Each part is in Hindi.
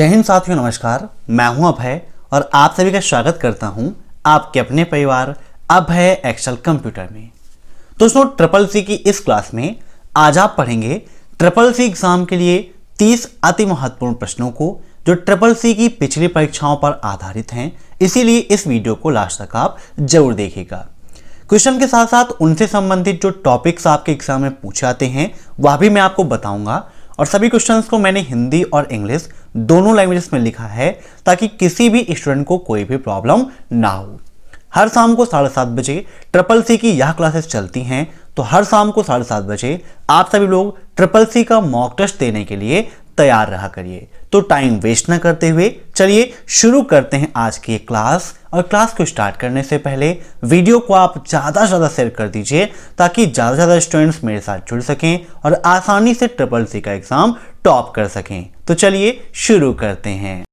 जय हिंद साथियों, नमस्कार। मैं हूं अभय और आप सभी का स्वागत करता हूं आपके अपने परिवार अभय एक्सेल कंप्यूटर में। दोस्तों, ट्रिपल सी की इस क्लास में आज आप पढ़ेंगे ट्रिपल सी एग्जाम के लिए 30 अति महत्वपूर्ण प्रश्नों को जो ट्रिपल सी की पिछली परीक्षाओं पर आधारित हैं। इसीलिए इस वीडियो को लास्ट तक आप जरूर देखिएगा। क्वेश्चन के साथ साथ उनसे संबंधित जो टॉपिक्स आपके एग्जाम में पूछे जाते हैं वह भी मैं आपको बताऊंगा। और सभी क्वेश्चंस को मैंने हिंदी और इंग्लिश दोनों लैंग्वेजेस में लिखा है ताकि किसी भी स्टूडेंट को कोई भी प्रॉब्लम ना हो। हर शाम को 7:30 बजे ट्रिपल सी की यह क्लासेस चलती हैं, तो हर शाम को 7:30 बजे आप सभी लोग ट्रिपल सी का मॉक टेस्ट देने के लिए तैयार रहा करिए। तो टाइम वेस्ट न करते हुए चलिए शुरू करते हैं आज की क्लास। और क्लास को स्टार्ट करने से पहले वीडियो को आप ज़्यादा से ज़्यादा शेयर कर दीजिए ताकि ज़्यादा से ज़्यादा स्टूडेंट्स मेरे साथ जुड़ सकें और आसानी से ट्रिपल सी का एग्ज़ाम टॉप कर सकें। तो चलिए शुरू करते हैं।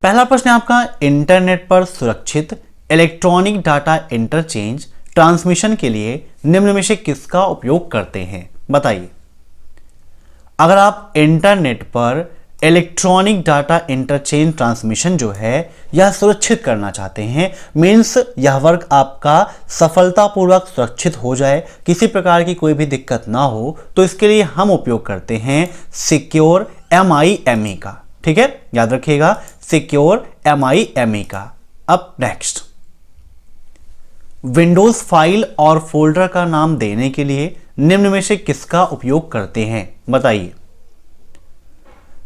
पहला प्रश्न है आपका, इंटरनेट पर सुरक्षित इलेक्ट्रॉनिक डाटा इंटरचेंज ट्रांसमिशन के लिए निम्न में से किसका उपयोग करते हैं? बताइए। अगर आप इंटरनेट पर इलेक्ट्रॉनिक डाटा इंटरचेंज ट्रांसमिशन जो है यह सुरक्षित करना चाहते हैं, मीन्स यह वर्क आपका सफलतापूर्वक सुरक्षित हो जाए, किसी प्रकार की कोई भी दिक्कत ना हो, तो इसके लिए हम उपयोग करते हैं सिक्योर MIME का। ठीक है, याद रखिएगा, सिक्योर MIME का। अब नेक्स्ट, विंडोज फाइल और फोल्डर का नाम देने के लिए निम्न में से किसका उपयोग करते हैं? बताइए।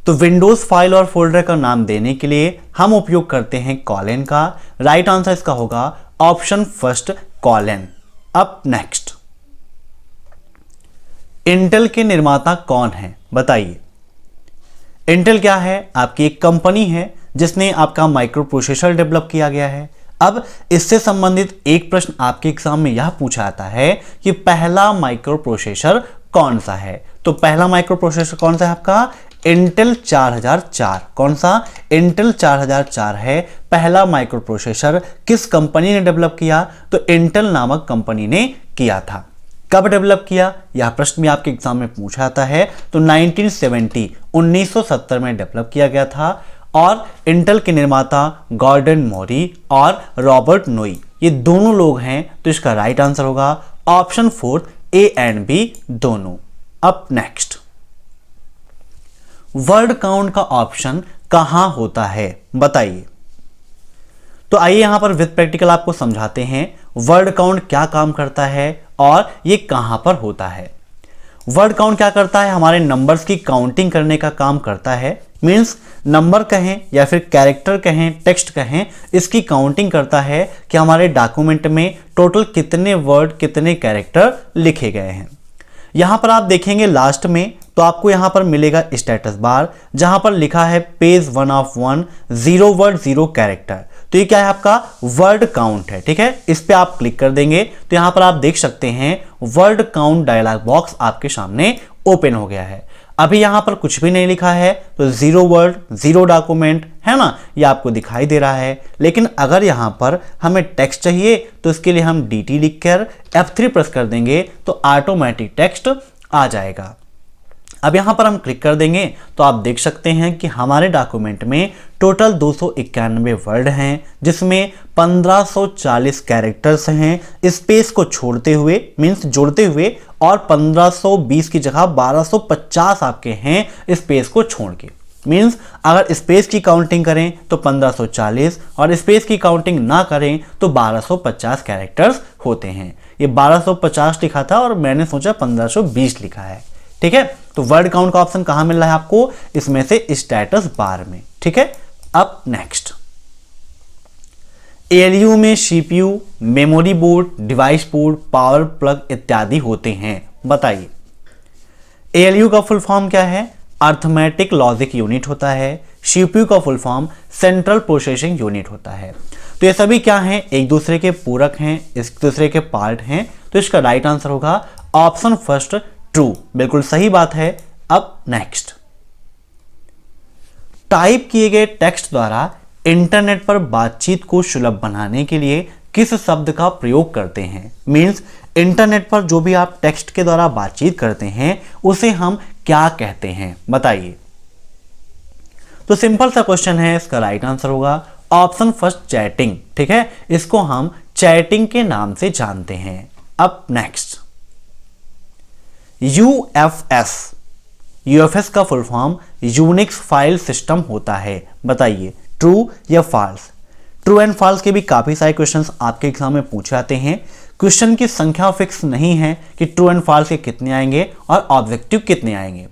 तो विंडोज फाइल और फोल्डर का नाम देने के लिए हम उपयोग करते हैं कॉलन का। राइट आंसर इसका होगा ऑप्शन फर्स्ट, कॉलन। अब नेक्स्ट, इंटेल के निर्माता कौन है? बताइए। इंटेल क्या है? आपकी एक कंपनी है जिसने आपका माइक्रो प्रोसेसर डेवलप किया गया है। अब इससे संबंधित एक प्रश्न आपके एग्जाम में यह पूछा जाता है कि पहला माइक्रो प्रोसेसर कौन सा है? तो पहला माइक्रो प्रोसेसर कौन सा है आपका? इंटेल 4004। कौन सा? इंटेल 4004 है पहला माइक्रो प्रोसेसर। किस कंपनी ने डेवलप किया? तो इंटेल नामक कंपनी ने किया था। कब डेवलप किया? यह प्रश्न भी आपके एग्जाम में पूछा जाता है। तो 1970 में डेवलप किया गया था। और इंटेल के निर्माता गॉर्डन मोरी और रॉबर्ट नोई, ये दोनों लोग हैं। तो इसका राइट आंसर होगा option fourth, A and B दोनों। अब नेक्स्ट, वर्ड काउंट का ऑप्शन कहां होता है? बताइए। तो आइए यहां पर विद प्रैक्टिकल आपको समझाते हैं वर्ड काउंट क्या काम करता है और ये कहां पर होता है। वर्ड काउंट क्या करता है? हमारे नंबर्स की काउंटिंग करने का काम करता है। मीन्स नंबर कहें या फिर कैरेक्टर कहें, टेक्स्ट कहें, इसकी काउंटिंग करता है कि हमारे डॉक्यूमेंट में टोटल कितने वर्ड, कितने कैरेक्टर लिखे गए हैं। यहां पर आप देखेंगे लास्ट में, तो आपको यहां पर मिलेगा स्टेटस बार जहां पर लिखा है पेज 1 of 1, 0 वर्ड 0 कैरेक्टर। तो ये क्या है? आपका वर्ड काउंट है। ठीक है, इस पे आप क्लिक कर देंगे तो यहां पर आप देख सकते हैं वर्ड काउंट डायलॉग बॉक्स आपके सामने ओपन हो गया है। अभी यहां पर कुछ भी नहीं लिखा है, तो 0 वर्ड 0 डॉक्यूमेंट है ना, ये आपको दिखाई दे रहा है। लेकिन अगर यहां पर हमें टेक्स्ट चाहिए तो इसके लिए हम DT लिखकर F3 प्रेस कर देंगे तो ऑटोमेटिक टेक्स्ट आ जाएगा। अब यहां पर हम क्लिक कर देंगे तो आप देख सकते हैं कि हमारे डॉक्यूमेंट में टोटल 291 वर्ड हैं, जिसमें 1540 कैरेक्टर्स हैं स्पेस को छोड़ते हुए, मीन्स जोड़ते हुए, और 1520 की जगह 1250 आपके हैं स्पेस को छोड़ के। मीन्स अगर स्पेस की काउंटिंग करें तो 1540 और स्पेस की काउंटिंग ना करें तो 1250 कैरेक्टर्स होते हैं। ये 1250 लिखा था और मैंने सोचा 1520 लिखा है। ठीक है, तो वर्ड काउंट का ऑप्शन कहां मिल रहा है आपको? इसमें से स्टेटस बार में। ठीक है, अब नेक्स्ट, ALU में CPU, memory board, device board, power plug इत्यादि होते हैं। बताइए। ALU का फुल फॉर्म क्या है? अर्थमेटिक लॉजिक यूनिट होता है। CPU का full form central processing unit होता है। तो ये सभी क्या हैं? एक दूसरे के पूरक हैं, एक दूसरे के पार्ट हैं। तो इसका राइट आंसर होगा ऑप्शन फर्स्ट, ट्रू। बिल्कुल सही बात है। अब नेक्स्ट, टाइप किए गए टेक्स्ट द्वारा इंटरनेट पर बातचीत को सुलभ बनाने के लिए किस शब्द का प्रयोग करते हैं। मीन्स इंटरनेट पर जो भी आप टेक्स्ट के द्वारा बातचीत करते हैं उसे हम क्या कहते हैं, बताइए। तो सिंपल सा क्वेश्चन है, इसका राइट आंसर होगा ऑप्शन फर्स्ट, चैटिंग। ठीक है, इसको हम चैटिंग के नाम से जानते हैं। अब नेक्स्ट, यूएफएस का full form Unix file system होता है, बताइए ट्रू या फॉल्स। ट्रू एंड फॉल्स के भी काफी सारे क्वेश्चंस आपके एग्जाम में पूछे जाते हैं। क्वेश्चन की संख्या फिक्स नहीं है कि ट्रू एंड फॉल्स के कितने आएंगे और ऑब्जेक्टिव कितने आएंगे।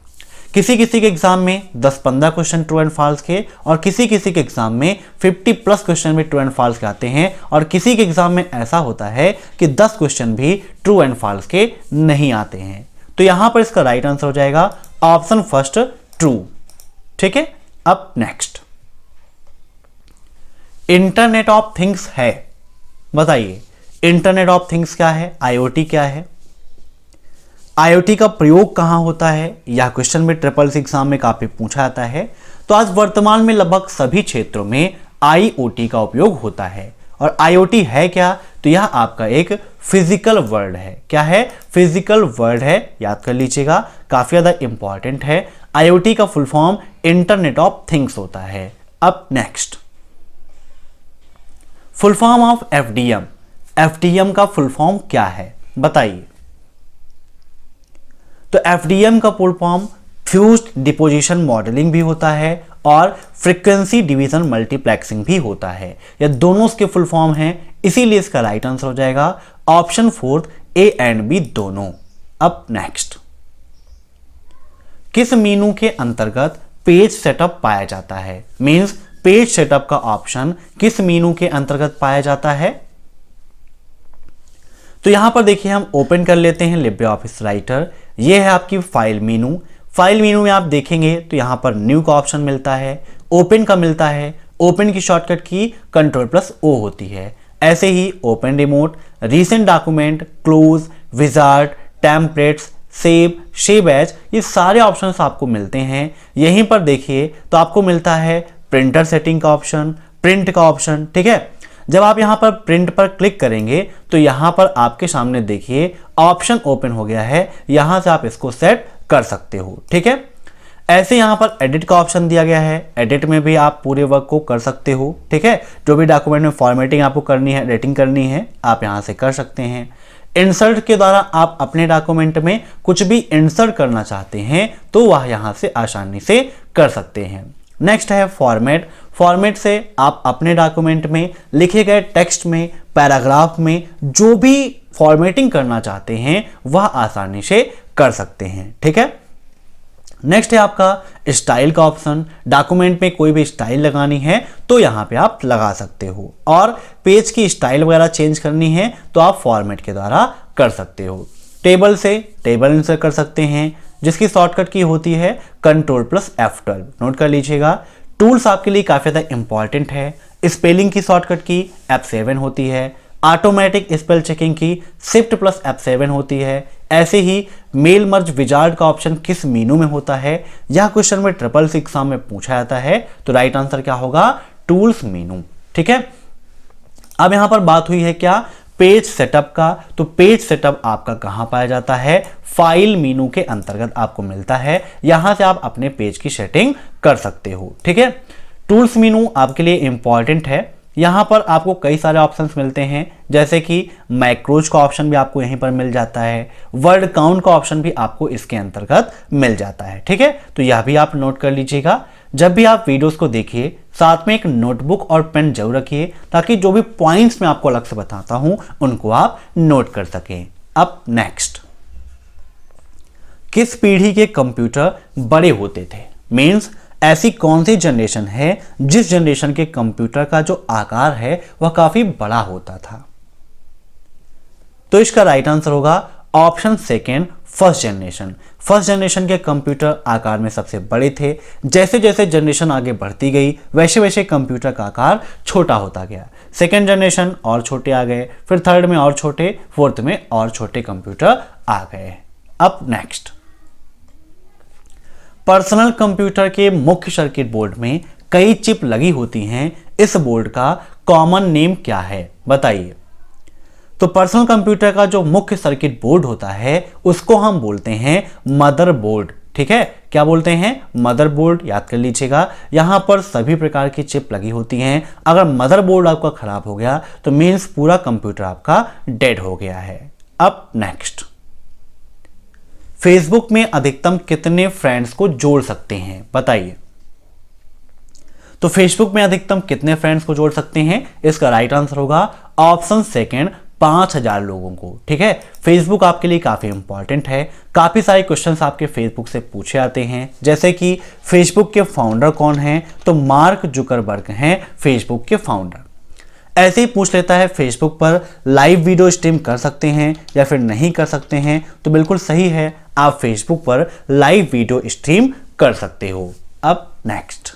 किसी किसी के एग्जाम में 10-15 क्वेश्चन ट्रू एंड फॉल्स के, और किसी किसी के एग्जाम में 50+ क्वेश्चन भी ट्रू एंड फॉल्स के आते हैं, और किसी के एग्जाम में ऐसा होता है कि 10 क्वेश्चन भी ट्रू एंड फॉल्स के नहीं आते हैं। तो यहां पर इसका राइट आंसर हो जाएगा ऑप्शन फर्स्ट, ट्रू। ठीक है, अब नेक्स्ट, इंटरनेट ऑफ थिंग्स है, बताइए इंटरनेट ऑफ थिंग्स क्या है, आईओटी क्या है, आईओटी का प्रयोग कहां होता है। यह क्वेश्चन में ट्रिपल सी एग्जाम में काफी पूछा जाता है। तो आज वर्तमान में लगभग सभी क्षेत्रों में आईओटी का उपयोग होता है। और आईओटी है क्या, तो यह आपका एक फिजिकल वर्ड है। क्या है, फिजिकल वर्ड है, याद कर लीजिएगा, काफी ज्यादा इंपॉर्टेंट है। आईओटी का full form internet of things होता है। अब next, full form of FDM. FDM का फुल फॉर्म क्या है, बताइए। तो एफडीएम का full form fused deposition modelling भी होता है और फ्रीक्वेंसी डिवीजन मल्टीप्लेक्सिंग भी होता है। यह दोनों इसके फुल फॉर्म हैं, इसीलिए इसका राइट आंसर हो जाएगा option fourth, A and B दोनों। अब नेक्स्ट, किस मीनू के अंतर्गत पेज सेटअप पाया जाता है। मींस पेज सेटअप का ऑप्शन किस मीनू के अंतर्गत पाया जाता है। तो यहां पर देखिए, हम ओपन कर लेते हैं लिब्रे ऑफिस राइटर। यह है आपकी फाइल मीनू। फाइल मीनू में आप देखेंगे तो यहां पर न्यू का ऑप्शन मिलता है, ओपन का मिलता है। ओपन की शॉर्टकट की Ctrl+O होती है। ऐसे ही open remote, recent document, close, wizard, templates, save, save as, ये सारे ऑप्शंस आपको मिलते हैं। यहीं पर देखिए तो आपको मिलता है प्रिंटर सेटिंग का ऑप्शन, प्रिंट का ऑप्शन। ठीक है, जब आप यहां पर प्रिंट पर क्लिक करेंगे तो यहां पर आपके सामने देखिए ऑप्शन ओपन हो गया है। यहां से आप इसको सेट कर सकते हो। ठीक है, ऐसे यहां पर एडिट का ऑप्शन दिया गया है। एडिट में भी आप पूरे वर्क को कर सकते हो। ठीक है, जो भी डॉक्यूमेंट में फॉर्मेटिंग आपको करनी है, एडिटिंग करनी है, आप यहां से कर सकते हैं। इंसर्ट के द्वारा आप अपने डॉक्यूमेंट में कुछ भी इंसर्ट करना चाहते हैं तो वह यहां से आसानी से कर सकते हैं। नेक्स्ट है फॉर्मेट। फॉर्मेट से आप अपने डॉक्यूमेंट में लिखे गए टेक्स्ट में, पैराग्राफ में जो भी फॉर्मेटिंग करना चाहते हैं वह आसानी से कर सकते हैं। ठीक है, नेक्स्ट है आपका स्टाइल का ऑप्शन। डॉक्यूमेंट में कोई भी स्टाइल लगानी है तो यहां पे आप लगा सकते हो, और पेज की स्टाइल वगैरह चेंज करनी है तो आप फॉर्मेट के द्वारा कर सकते हो। टेबल से टेबल इंसर्ट कर सकते हैं, जिसकी शॉर्टकट की होती है Ctrl+F12। नोट कर लीजिएगा। टूल्स आपके लिए काफी ज्यादा इंपॉर्टेंट है। स्पेलिंग की शॉर्टकट की F7 होती है। ऑटोमेटिक स्पेल चेकिंग की Shift+F7 होती है। ऐसे ही मेल मर्ज विजार्ड का ऑप्शन किस मीनू में होता है, यह क्वेश्चन में ट्रिपल सी एग्जाम में पूछा जाता है। तो राइट आंसर क्या होगा, टूल्स मीनू। ठीक है, अब यहां पर बात हुई है क्या, पेज सेटअप का। तो पेज सेटअप आपका कहां पाया जाता है, फाइल मीनू के अंतर्गत आपको मिलता है। यहां से आप अपने पेज की सेटिंग कर सकते हो। ठीक है, टूल्स मीनू आपके लिए इंपॉर्टेंट है। यहां पर आपको कई सारे ऑप्शंस मिलते हैं, जैसे कि मैक्रोज का ऑप्शन भी आपको यहीं पर मिल जाता है। वर्ड काउंट का ऑप्शन भी आपको इसके अंतर्गत मिल जाता है। ठीक है, तो यह भी आप नोट कर लीजिएगा। जब भी आप वीडियोस को देखिए साथ में एक नोटबुक और पेन जरूर रखिए, ताकि जो भी पॉइंट्स मैं आपको अलग से बताता हूं उनको आप नोट कर सकें। अब नेक्स्ट, किस पीढ़ी के कंप्यूटर बड़े होते थे। मींस ऐसी कौन सी जनरेशन है जिस जनरेशन के कंप्यूटर का जो आकार है वह काफी बड़ा होता था। तो इसका राइट आंसर होगा option second, first generation. First generation के कंप्यूटर आकार में सबसे बड़े थे। जैसे जैसे जनरेशन आगे बढ़ती गई वैसे वैसे कंप्यूटर का आकार छोटा होता गया। सेकेंड जनरेशन और छोटे आ गए, फिर थर्ड में और छोटे, फोर्थ में और छोटे कंप्यूटर आ गए। अब नेक्स्ट, पर्सनल कंप्यूटर के मुख्य सर्किट बोर्ड में कई चिप लगी होती हैं। इस बोर्ड का कॉमन नेम क्या है, बताइए। तो पर्सनल कंप्यूटर का जो मुख्य सर्किट बोर्ड होता है उसको हम बोलते हैं मदरबोर्ड। ठीक है, क्या बोलते हैं? मदरबोर्ड। याद कर लीजिएगा, यहां पर सभी प्रकार की चिप लगी होती हैं। अगर मदरबोर्ड आपका खराब हो गया तो मीन्स पूरा कंप्यूटर आपका डेड हो गया है। अब नेक्स्ट, फेसबुक में अधिकतम कितने फ्रेंड्स को जोड़ सकते हैं? बताइए। तो फेसबुक में अधिकतम कितने फ्रेंड्स को जोड़ सकते हैं? इसका राइट आंसर होगा ऑप्शन सेकंड, 5000 लोगों को। ठीक है, फेसबुक आपके लिए काफी इंपॉर्टेंट है। काफी सारे क्वेश्चंस आपके फेसबुक से पूछे जाते हैं, जैसे कि फेसबुक के फाउंडर कौन हैं? तो मार्क जुकरबर्ग हैं फेसबुक के फाउंडर। ऐसे ही पूछ लेता है फेसबुक पर लाइव वीडियो स्ट्रीम कर सकते हैं या फिर नहीं कर सकते हैं? तो बिल्कुल सही है, आप फेसबुक पर लाइव वीडियो स्ट्रीम कर सकते हो। अब नेक्स्ट,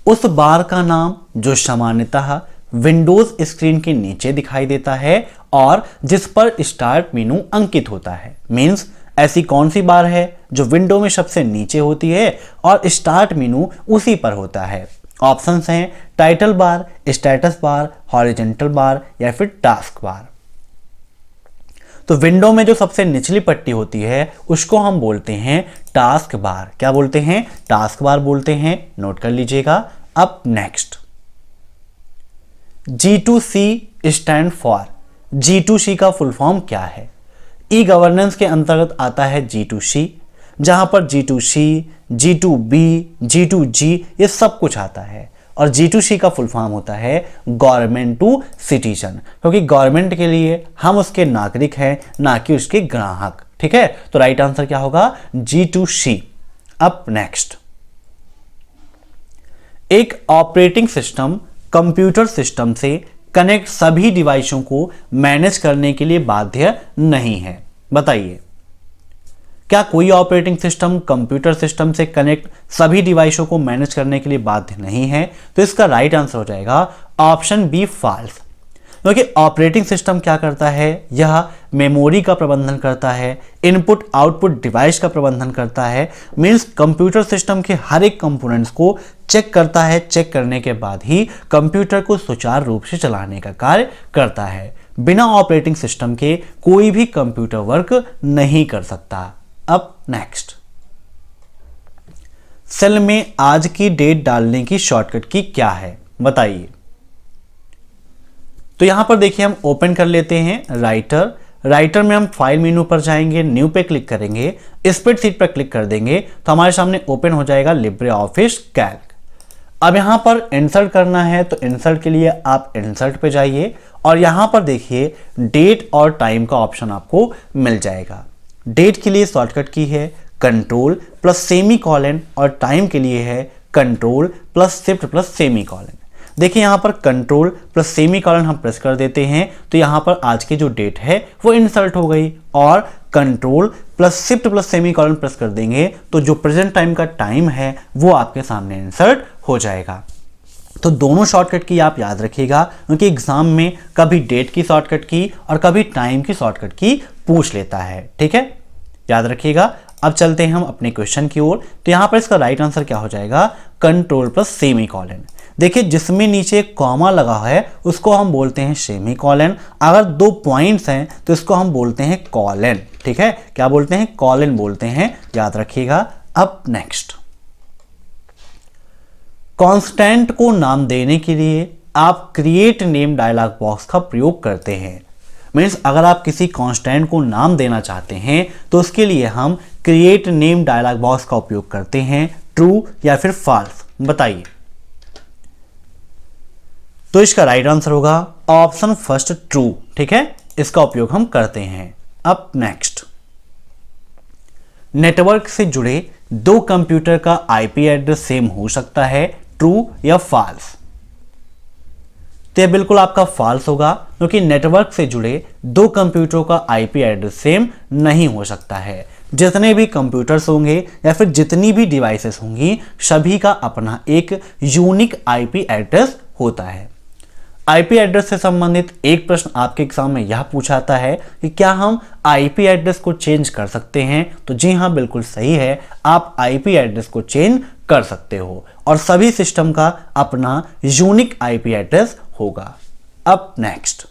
उस बार का नाम जो सामान्यतः विंडोज स्क्रीन के नीचे दिखाई देता है और जिस पर स्टार्ट मेनू अंकित होता है। मींस ऐसी कौन सी बार है जो विंडो में सबसे नीचे होती है और स्टार्ट मेनू उसी पर होता है? ऑप्शंस हैं title bar, status bar, horizontal बार या फिर टास्क बार। तो विंडो में जो सबसे निचली पट्टी होती है उसको हम बोलते हैं टास्क बार। क्या बोलते हैं? टास्क बार बोलते हैं। नोट कर लीजिएगा। अब next, G2C stand for, G2C का फुल फॉर्म क्या है? ई गवर्नेंस के अंतर्गत आता है G2C, जहां पर G2C, G2B, G2G ये सब कुछ आता है। और G2C का फुल फॉर्म होता है गवर्नमेंट टू सिटीजन, क्योंकि गवर्नमेंट के लिए हम उसके नागरिक हैं, ना कि उसके ग्राहक। ठीक है, तो राइट आंसर क्या होगा? G2C। अब नेक्स्ट, एक ऑपरेटिंग सिस्टम कंप्यूटर सिस्टम से कनेक्ट सभी डिवाइसों को मैनेज करने के लिए बाध्य नहीं है। बताइए, क्या कोई ऑपरेटिंग सिस्टम कंप्यूटर सिस्टम से कनेक्ट सभी डिवाइसों को मैनेज करने के लिए बाध्य नहीं है? तो इसका राइट आंसर हो जाएगा ऑप्शन बी, फॉल्स। क्योंकि ऑपरेटिंग सिस्टम क्या करता है? यह मेमोरी का प्रबंधन करता है, इनपुट आउटपुट डिवाइस का प्रबंधन करता है। मींस कंप्यूटर सिस्टम के हर एक कंपोनेंट्स को चेक करता है। चेक करने के बाद ही कंप्यूटर को सुचारू रूप से चलाने का कार्य करता है। बिना ऑपरेटिंग सिस्टम के कोई भी कंप्यूटर वर्क नहीं कर सकता। अब नेक्स्ट, सेल में आज की डेट डालने की शॉर्टकट की क्या है? बताइए। तो यहां पर देखिए, हम ओपन कर लेते हैं राइटर में हम फाइल मेनू पर जाएंगे, न्यू पे क्लिक करेंगे, स्प्रेडशीट पर क्लिक कर देंगे तो हमारे सामने ओपन हो जाएगा लिब्रे ऑफिस कैल्क। अब यहां पर इंसर्ट करना है, तो इंसर्ट के लिए आप इंसर्ट पे जाइए और यहां पर देखिए डेट और टाइम का ऑप्शन आपको मिल जाएगा। डेट के लिए शॉर्टकट की है कंट्रोल प्लस सेमी कॉलन और टाइम के लिए है control plus shift plus semi colon. देखिए यहां पर कंट्रोल प्लस सेमी कॉलन हम प्रेस कर देते हैं तो यहां पर आज की जो डेट है वो इंसर्ट हो गई, और control plus shift plus semi colon press कर देंगे तो जो प्रेजेंट टाइम का टाइम है वो आपके सामने इंसर्ट हो जाएगा। तो दोनों शॉर्टकट की आप याद रखिएगा, क्योंकि एग्जाम में कभी डेट की शॉर्टकट की और कभी टाइम की शॉर्टकट की पूछ लेता है। ठीक है, याद रखिएगा। अब चलते हैं हम अपने क्वेश्चन की ओर। तो यहां पर इसका राइट आंसर क्या हो जाएगा? Control plus semi colon. देखिए, जिसमें नीचे कॉमा लगा है उसको हम बोलते हैं सेमी कॉलन। अगर दो पॉइंट्स हैं तो इसको हम बोलते हैं कॉलन। ठीक है, क्या बोलते हैं? कॉलन बोलते हैं, याद रखिएगा। अब नेक्स्ट, कांस्टेंट को नाम देने के लिए आप क्रिएट नेम डायलॉग बॉक्स का प्रयोग करते हैं। मीन्स अगर आप किसी कांस्टेंट को नाम देना चाहते हैं तो उसके लिए हम क्रिएट नेम डायलॉग बॉक्स का उपयोग करते हैं, ट्रू या फिर फॉल्स। बताइए। तो इसका राइट आंसर होगा ऑप्शन फर्स्ट, ट्रू। ठीक है, इसका उपयोग हम करते हैं। अब नेक्स्ट, नेटवर्क से जुड़े दो कंप्यूटर का आईपी एड्रेस सेम हो सकता है, ट्रू या फॉल्स? तो यह बिल्कुल आपका फॉल्स होगा, क्योंकि नेटवर्क से जुड़े दो कंप्यूटरों का आईपी एड्रेस सेम नहीं हो सकता है। जितने भी कंप्यूटर्स होंगे या फिर जितनी भी डिवाइसेस होंगी सभी का अपना एक यूनिक आईपी एड्रेस होता है। आईपी एड्रेस से संबंधित एक प्रश्न आपके एग्जाम में यह पूछाता है कि क्या हम आईपी एड्रेस को चेंज कर सकते हैं? तो जी हाँ, बिल्कुल सही है, आप आईपी एड्रेस को चेंज कर सकते हो और सभी सिस्टम का अपना यूनिक आईपी एड्रेस होगा। अब नेक्स्ट,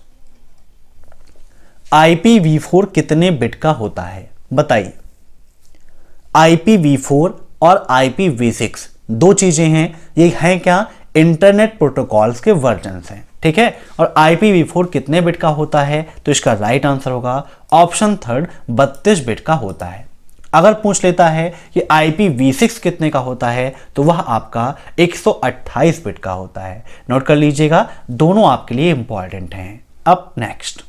IPv4 कितने बिट का होता है? बताइए। IPv4 और IPv6 दो चीजें हैं, ये हैं क्या? इंटरनेट प्रोटोकॉल्स के वर्जन्स हैं, ठीक है। और IPv4 कितने बिट का होता है? तो इसका राइट आंसर होगा ऑप्शन थर्ड, 32 बिट का होता है। अगर पूछ लेता है कि IPv6 कितने का होता है, तो वह आपका 128 बिट का होता है। नोट कर लीजिएगा, दोनों आपके लिए इंपॉर्टेंट हैं। अब next,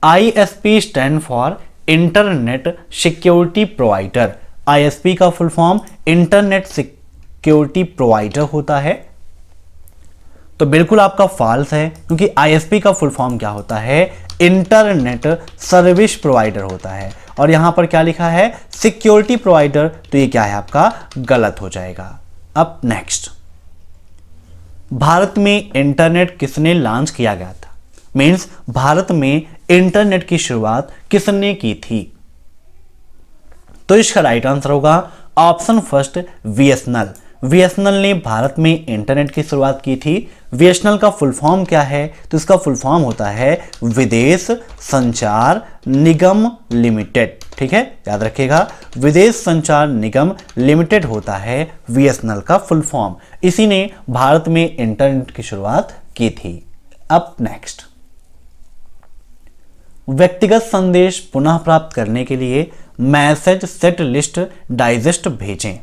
ISP stand for internet security provider. ISP का full form internet security provider होता है। तो बिल्कुल आपका फॉल्स है, क्योंकि ISP का फुल फॉर्म क्या होता है? इंटरनेट सर्विस प्रोवाइडर होता है। और यहां पर क्या लिखा है? सिक्योरिटी प्रोवाइडर, तो ये क्या है आपका? गलत हो जाएगा। अब नेक्स्ट, भारत में इंटरनेट किसने लॉन्च किया गया था? मींस भारत में इंटरनेट की शुरुआत किसने की थी? तो इसका राइट आंसर होगा ऑप्शन फर्स्ट, VSNL। VSNL ने भारत में इंटरनेट की शुरुआत की थी। VSNL का फुल फॉर्म क्या है? तो इसका फुल फॉर्म होता है विदेश संचार निगम लिमिटेड, ठीक है, याद रखिएगा, विदेश संचार निगम लिमिटेड होता है VSNL का फुल फॉर्म। इसी ने भारत में इंटरनेट की शुरुआत की थी। अब नेक्स्ट, व्यक्तिगत संदेश पुनः प्राप्त करने के लिए मैसेज सेट लिस्ट डाइजेस्ट भेजें।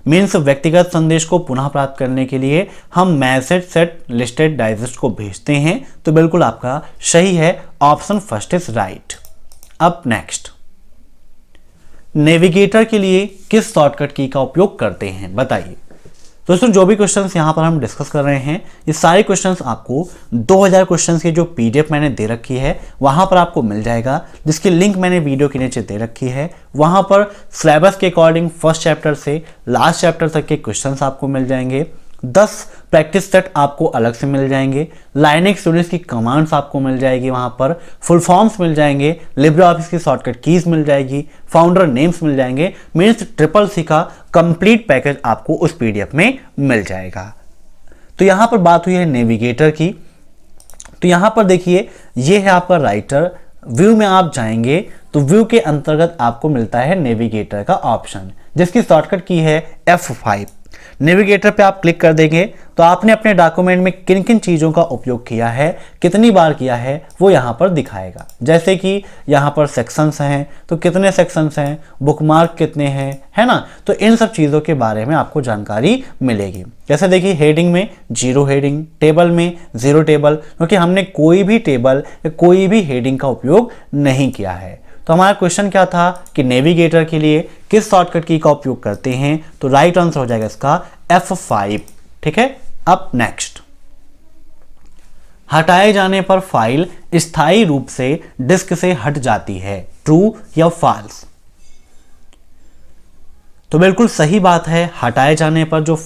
मीन्स व्यक्तिगत संदेश को पुनः प्राप्त करने के लिए हम मैसेज सेट लिस्टेड डाइजेस्ट को भेजते हैं। तो बिल्कुल आपका सही है, ऑप्शन फर्स्ट इज राइट। अब नेक्स्ट, नेविगेटर के लिए किस शॉर्टकट की का उपयोग करते हैं? बताइए। दोस्तों, जो भी क्वेश्चंस यहां पर हम डिस्कस कर रहे हैं, ये सारे क्वेश्चंस आपको 2000 क्वेश्चंस की जो PDF मैंने दे रखी है वहां पर आपको मिल जाएगा, जिसकी लिंक मैंने वीडियो के नीचे दे रखी है। वहां पर सिलेबस के अकॉर्डिंग फर्स्ट चैप्टर से लास्ट चैप्टर तक के क्वेश्चंस आपको मिल जाएंगे। 10 प्रैक्टिस सेट आपको अलग से मिल जाएंगे। लाइनेक्स यूनिक्स की कमांड्स आपको मिल जाएगी, वहां पर फुल फॉर्म्स मिल जाएंगे, लिब्रे ऑफिस की शॉर्टकट कीज मिल जाएगी, फाउंडर नेम्स मिल जाएंगे। मीन्स CCC का कंप्लीट पैकेज आपको उस PDF में मिल जाएगा। तो यहां पर बात हुई है नेविगेटर की। तो यहां पर देखिए, ये है आपका राइटर। व्यू में आप जाएंगे तो व्यू के अंतर्गत आपको मिलता है नेविगेटर का ऑप्शन, जिसकी शॉर्टकट की है F5। नेविगेटर पे आप क्लिक कर देंगे तो आपने अपने डॉक्यूमेंट में किन किन चीज़ों का उपयोग किया है, कितनी बार किया है, वो यहाँ पर दिखाएगा। जैसे कि यहाँ पर सेक्शंस हैं, तो कितने सेक्शंस हैं, बुकमार्क कितने हैं, है ना। तो इन सब चीज़ों के बारे में आपको जानकारी मिलेगी। जैसे देखिए, हेडिंग में 0 हेडिंग, टेबल में 0 टेबल, क्योंकि हमने कोई भी टेबल या कोई भी हेडिंग का उपयोग नहीं किया है। तो हमारा क्वेश्चन क्या था कि नेविगेटर के लिए किस शॉर्टकट की का उपयोग करते हैं? तो राइट आंसर हो जाएगा इसका F5, ठीक है। अब नेक्स्ट, हटाए जाने पर फाइल स्थायी रूप से डिस्क से हट जाती है, ट्रू या फॉल्स? तो बिल्कुल सही बात है, हटाए जाने पर जो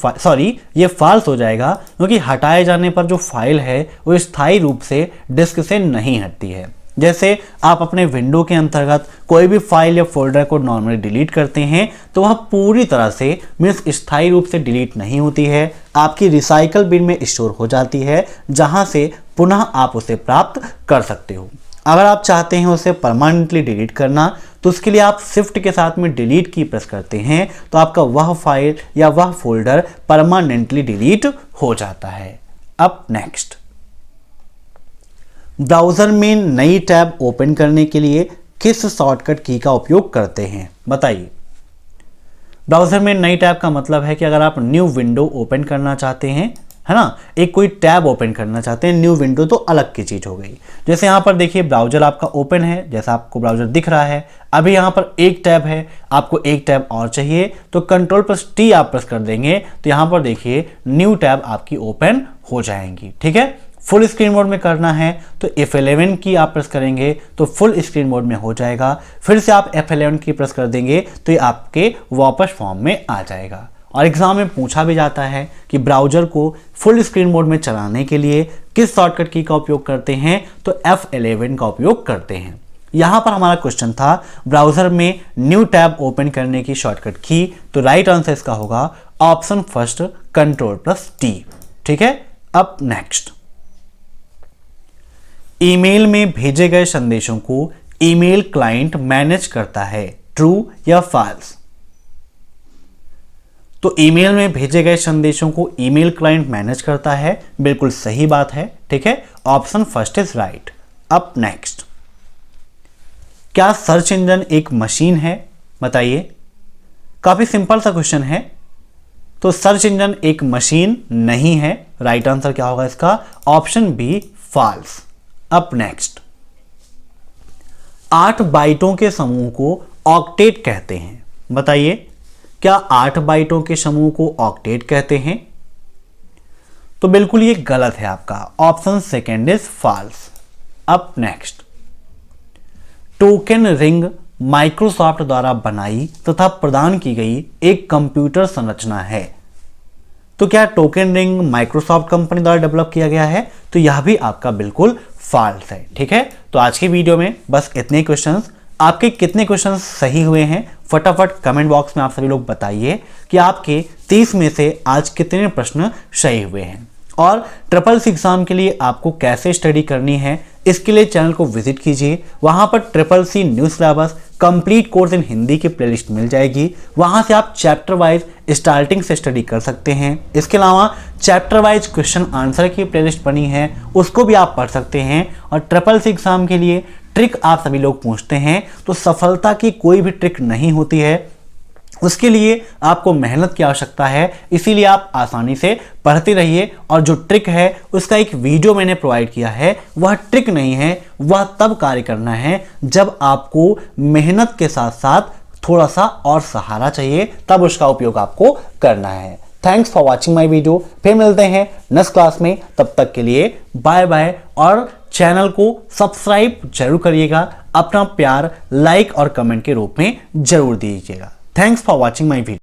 ये फॉल्स हो जाएगा, क्योंकि हटाए जाने पर जो फाइल है वो स्थायी रूप से डिस्क से नहीं हटती है। जैसे आप अपने विंडो के अंतर्गत कोई भी फाइल या फोल्डर को नॉर्मली डिलीट करते हैं, तो वह पूरी तरह से मीन्स स्थायी रूप से डिलीट नहीं होती है, आपकी रिसाइकल बिन में स्टोर हो जाती है, जहां से पुनः आप उसे प्राप्त कर सकते हो। अगर आप चाहते हैं उसे परमानेंटली डिलीट करना, तो उसके लिए आप शिफ्ट के साथ में डिलीट की प्रेस करते हैं, तो आपका वह फाइल या वह फोल्डर परमानेंटली डिलीट हो जाता है। अब नेक्स्ट, ब्राउज़र में नई टैब ओपन करने के लिए किस शॉर्टकट की का उपयोग करते हैं? बताइए। ब्राउज़र में नई टैब का मतलब है कि अगर आप न्यू विंडो ओपन करना चाहते हैं, है ना, एक कोई टैब ओपन करना चाहते हैं, न्यू विंडो तो अलग की चीज़ हो गई। जैसे यहाँ पर देखिए, ब्राउज़र आपका ओपन है, जैसा आपको ब्राउज़र दिख रहा है। अभी यहाँ पर एक टैब है, आपको एक टैब और चाहिए, तो Ctrl+T आप प्रेस कर देंगे, तो यहाँ पर देखिए न्यू टैब आपकी ओपन हो जाएंगी, ठीक है। फुल स्क्रीन मोड में करना है तो F11 की आप प्रेस करेंगे तो फुल स्क्रीन मोड में हो जाएगा। फिर से आप F11 की प्रेस कर देंगे तो ये आपके वापस फॉर्म में आ जाएगा। और एग्जाम में पूछा भी जाता है कि ब्राउज़र को फुल स्क्रीन मोड में चलाने के लिए किस शॉर्टकट की का उपयोग करते हैं? तो F11 का उपयोग करते हैं। यहाँ पर हमारा क्वेश्चन था ब्राउज़र में न्यू टैब ओपन करने की शॉर्टकट की, तो राइट आंसर इसका होगा ऑप्शन फर्स्ट Ctrl+T, ठीक है। अब नेक्स्ट, ईमेल में भेजे गए संदेशों को ईमेल क्लाइंट मैनेज करता है, ट्रू या फॉल्स? तो ईमेल में भेजे गए संदेशों को ईमेल क्लाइंट मैनेज करता है, बिल्कुल सही बात है, ठीक है, ऑप्शन फर्स्ट इज राइट। अब नेक्स्ट, क्या सर्च इंजन एक मशीन है? बताइए, काफी सिंपल सा क्वेश्चन है। तो सर्च इंजन एक मशीन नहीं है, राइट आंसर क्या होगा इसका? Option B false. अब नेक्स्ट, 8 बाइटों के समूह को ऑक्टेट कहते हैं, बताइए, क्या 8 बाइटों के समूह को ऑक्टेट कहते हैं? तो बिल्कुल ये गलत है आपका, ऑप्शन सेकेंड इज फॉल्स। अब नेक्स्ट, टोकन रिंग माइक्रोसॉफ्ट द्वारा बनाई तथा प्रदान की गई एक कंप्यूटर संरचना है। तो क्या टोकन रिंग माइक्रोसॉफ्ट कंपनी द्वारा डेवलप किया गया है? तो यह भी आपका बिल्कुल फॉल्स है, ठीक है। तो आज की वीडियो में बस इतने क्वेश्चंस। आपके कितने क्वेश्चंस सही हुए हैं फटाफट कमेंट बॉक्स में आप सभी लोग बताइए कि आपके 30 में से आज कितने प्रश्न सही हुए हैं। और ट्रिपल सी एग्जाम के लिए आपको कैसे स्टडी करनी है, इसके लिए चैनल को विजिट कीजिए। वहां पर triple C new syllabus complete course in Hindi की प्लेलिस्ट मिल जाएगी। वहां से आप चैप्टर वाइज स्टार्टिंग से स्टडी कर सकते हैं। इसके अलावा चैप्टर वाइज क्वेश्चन आंसर की प्लेलिस्ट बनी है, उसको भी आप पढ़ सकते हैं। और ट्रिपल सी एग्जाम के लिए ट्रिक आप सभी लोग पूछते हैं, तो सफलता की कोई भी ट्रिक नहीं होती है, उसके लिए आपको मेहनत की आवश्यकता है। इसीलिए आप आसानी से पढ़ते रहिए। और जो ट्रिक है उसका एक वीडियो मैंने प्रोवाइड किया है, वह ट्रिक नहीं है, वह तब कार्य करना है जब आपको मेहनत के साथ साथ थोड़ा सा और सहारा चाहिए, तब उसका उपयोग आपको करना है। Thanks for watching my video. फिर मिलते हैं नेक्स्ट क्लास में, तब तक के लिए बाय बाय। और चैनल को सब्सक्राइब जरूर करिएगा, अपना प्यार लाइक और कमेंट के रूप में जरूर दीजिएगा। Thanks for watching my video.